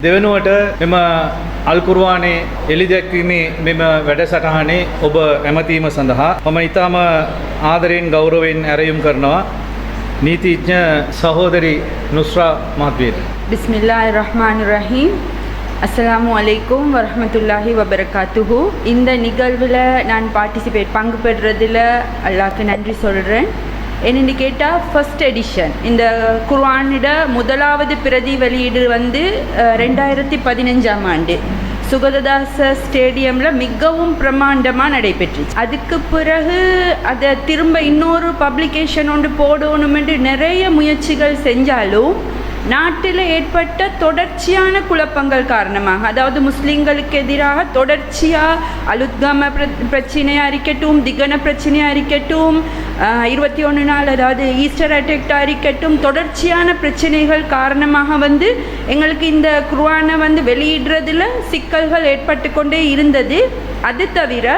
දෙවනුවට මෙම අල් කුර්ආනයේ එළිදැක්වීමේ මෙම වැඩසටහනේ ඔබ ඇමතීම සඳහා මම ඊටම ආදරයෙන් ගෞරවයෙන් ඇරයුම් කරනවා නීතිඥ සහෝදරි නුස්රා මහත්මියට. பிஸ்மில்லாஹிர் ரஹ்மானிர் ரஹீம். அஸ்ஸலாமு அலைக்கும் வரஹ்மத்துல்லாஹி வபரகாத்துஹு. இந்த நிகழ்வில் நான் பங்கு பெறுறதில் அல்லாஹ்க்கு நன்றி சொல்கிறேன். என்னென்னு கேட்டால் ஃபர்ஸ்ட் எடிஷன் இந்த குர்ஆனிட முதலாவது பிரதி வெளியீடு 2015ஆம் ஆண்டு சுகததாச ஸ்டேடியமில் மிகவும் பிரமாண்டமாக நடைபெற்றுச்சு. அதுக்கு பிறகு அதை திரும்ப இன்னொரு பப்ளிகேஷன் ஒன்று போடணுமென்று நிறைய முயற்சிகள் செஞ்சாலும் நாட்டில் ஏற்பட்ட தொடர்ச்சியான குழப்பங்கள் காரணமாக, அதாவது முஸ்லீம்களுக்கு எதிராக தொடர்ச்சியாக அலுத்கம பிரச்சனையாக இருக்கட்டும், திகன பிரச்சனையாக இருக்கட்டும், 21 நாள் அதாவது ஈஸ்டர் அட்டாக்டாக இருக்கட்டும், தொடர்ச்சியான பிரச்சனைகள் காரணமாக எங்களுக்கு இந்த குர்ஆனை வெளியிடுறதுல சிக்கல்கள் ஏற்பட்டு கொண்டே இருந்தது. அது தவிர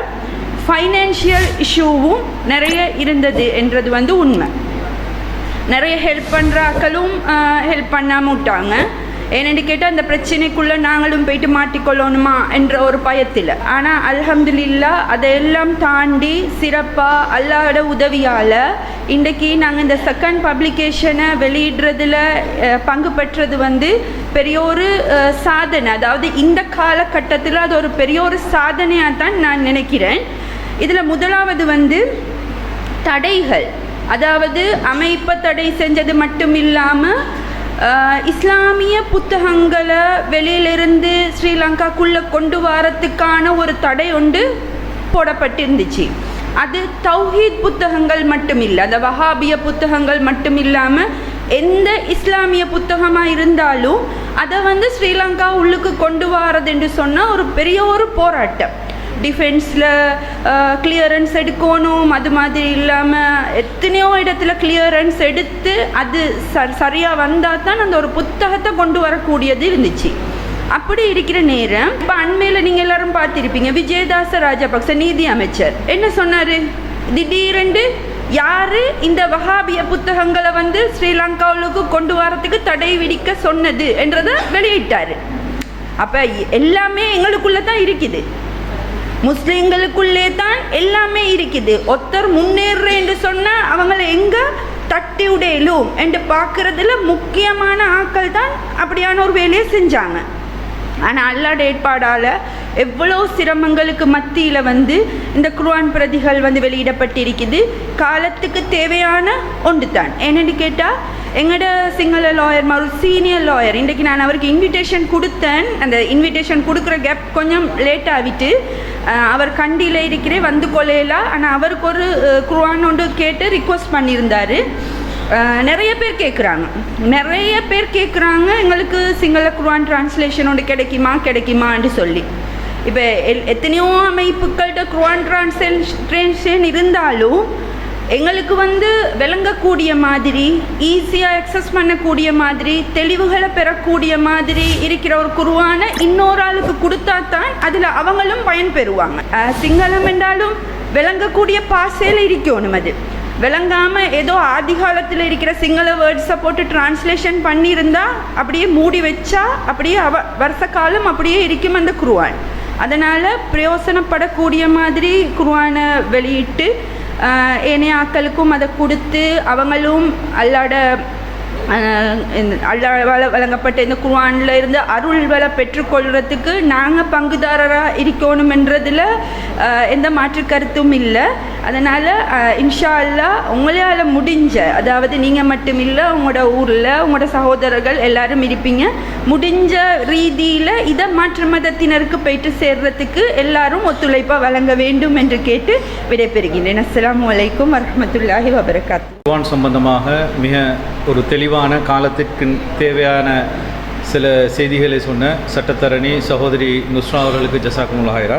ஃபைனான்ஷியல் இஷ்யூவும் நிறைய இருந்தது என்றது உண்மை. நிறைய ஹெல்ப் பண்ணுறாக்களும் ஹெல்ப் பண்ணாமல் விட்டாங்க. ஏன்னு கேட்டால் அந்த பிரச்சனைக்குள்ளே நாங்களும் போயிட்டு மாட்டிக்கொள்ளணுமா என்ற ஒரு பயத்தில். ஆனால் அல்ஹம்துலில்லாஹ் அதையெல்லாம் தாண்டி சிறப்பாக அல்லாஹ்வோட உதவியால் இன்றைக்கி நாங்கள் இந்த செகண்ட் பப்ளிகேஷனை வெளியிடுறதுல பங்கு பெற்றது பெரிய ஒரு சாதனை. அதாவது இந்த காலகட்டத்தில் அது ஒரு பெரிய ஒரு சாதனையாக தான் நான் நினைக்கிறேன். இதில் முதலாவது தடைகள், அதாவது அமைப்பை தடை செஞ்சது மட்டும் இல்லாமல் இஸ்லாமிய புத்தகங்களை வெளியிலிருந்து ஸ்ரீலங்காக்குள்ளே கொண்டு வரத்துக்கான ஒரு தடை ஒன்று போடப்பட்டிருந்துச்சு. அது தௌஹீத் புத்தகங்கள் மட்டும் இல்லை, அந்த வஹாபிய புத்தகங்கள் மட்டும் இல்லாமல் எந்த இஸ்லாமிய புத்தகமாக இருந்தாலும் அதை ஸ்ரீலங்கா உள்ளுக்கு கொண்டு வரதுன்னு சொன்னால் ஒரு பெரிய ஒரு போராட்டம். டிஃபென்ஸில் கிளியரன்ஸ் எடுக்கணும், அது மாதிரி இல்லாமல் எத்தனையோ இடத்துல கிளியரன்ஸ் எடுத்து அது சரியாக வந்தால் தான் அந்த ஒரு புத்தகத்தை கொண்டு வரக்கூடியது இருந்துச்சு. அப்படி இருக்கிற நேரம் இப்போ அண்மையில் நீங்கள் எல்லாரும் பார்த்துருப்பீங்க, விஜயதாச ராஜபக்ச நீதி அமைச்சர் என்ன சொன்னார், திடீரென்று யார் இந்த வஹாபிய புத்தகங்களை ஸ்ரீலங்காவுக்கு கொண்டு வரத்துக்கு தடை விதிக்க சொன்னது என்றதை வெளியிட்டார். அப்போ எல்லாமே எங்களுக்குள்ளே தான் இருக்குது, முஸ்லீம்களுக்குள்ளே தான் எல்லாமே இருக்குது. ஒருத்தர் முன்னேறேன்னு சொன்னால் அவங்கள எங்கே தட்டி உடையலும் என்று பார்க்குறதுல முக்கியமான ஆட்கள் தான் அப்படியான ஒரு வேலையை செஞ்சாங்க. ஆனால் அல்லாஹ்வோட ஏற்பாடால் எவ்வளோ சிரமங்களுக்கு மத்தியில் இந்த குர்ஆன் பிரதிகள் வெளியிடப்பட்டிருக்குது. காலத்துக்கு தேவையான ஒன்று தான். என்னென்னு கேட்டால் எங்களோட சிங்கள லாயர் ஒரு சீனியர் லாயர், இன்றைக்கி நான் அவருக்கு இன்விடேஷன் கொடுத்தேன். அந்த இன்விடேஷன் கொடுக்குற கேப் கொஞ்சம் லேட் ஆகிட்டு அவர் கண்டியில் இருக்கிறே கொள்ளையலாம். ஆனால் அவருக்கு ஒரு குர்ஆன் ஒன்று கேட்டு ரிக்வஸ்ட் பண்ணியிருந்தார். நிறைய பேர் கேட்குறாங்க எங்களுக்கு சிங்கள குர்ஆன் டிரான்ஸ்லேஷன் ஒன்று கிடைக்குமான்னு சொல்லி. இப்போ எத்தனையோ அமைப்புகள்கிட்ட குர்ஆன் டிரான்ஸ்லேஷன் இருந்தாலும் எங்களுக்கு விளங்கக்கூடிய மாதிரி, ஈஸியாக அக்சஸ் பண்ணக்கூடிய மாதிரி, தெளிவுகளை பெறக்கூடிய மாதிரி இருக்கிற ஒரு குர்ஆனை இன்னொரு ஆளுக்கு கொடுத்தா தான் அதில் அவங்களும் பயன்பெறுவாங்க. சிங்களம் என்றாலும் விளங்கக்கூடிய பாசையில் இருக்கணும். அது விளங்காமல் ஏதோ ஆதி காலத்தில் இருக்கிற சிங்கள வேர்ட்ஸை போட்டு டிரான்ஸ்லேஷன் பண்ணியிருந்தால் அப்படியே மூடி வச்சா அப்படியே வருஷ காலம் அப்படியே இருக்கும் அந்த குர்ஆன். அதனால் பிரயோசனப்படக்கூடிய மாதிரி குர்ஆனை வெளியிட்டு ஏனைய ஆக்களுக்கும் அதை கொடுத்து அவங்களும் அல்லாஹ்வால் வழங்கப்பட்ட இந்த குர்ஆனில் இருந்து அருள்களை பெற்றுக்கொள்கிறதுக்கு நாங்கள் பங்குதாரராக இருக்கணும் என்றதில் எந்த மாற்று கருத்தும் இல்லை. அதனால் இன்ஷா அல்லாஹ் உங்களால் முடிஞ்ச, அதாவது நீங்கள் மட்டும் இல்லை, உங்களோட ஊரில் உங்களோட சகோதரர்கள் எல்லாரும் இருப்பீங்க, முடிஞ்ச ரீதியில் இதை மாற்று மதத்தினருக்கு போயிட்டு சேர்றதுக்கு எல்லாரும் ஒத்துழைப்பாக வழங்க வேண்டும் என்று கேட்டு விடைபெறுகின்றேன். அஸ்ஸலாமு அலைக்கும் வரஹ்மத்துல்லாஹி வபரகாத்துஹு. குர்ஆன் சம்பந்தமாக மிக ஒரு தெளிவான காலத்திற்கு தேவையான சில செய்திகளை சொன்ன சட்டத்தரணி சகோதரி நுஸ்ரா அவர்களுக்கு ஜஸாக்குமுல்லாஹ் ஹைரா.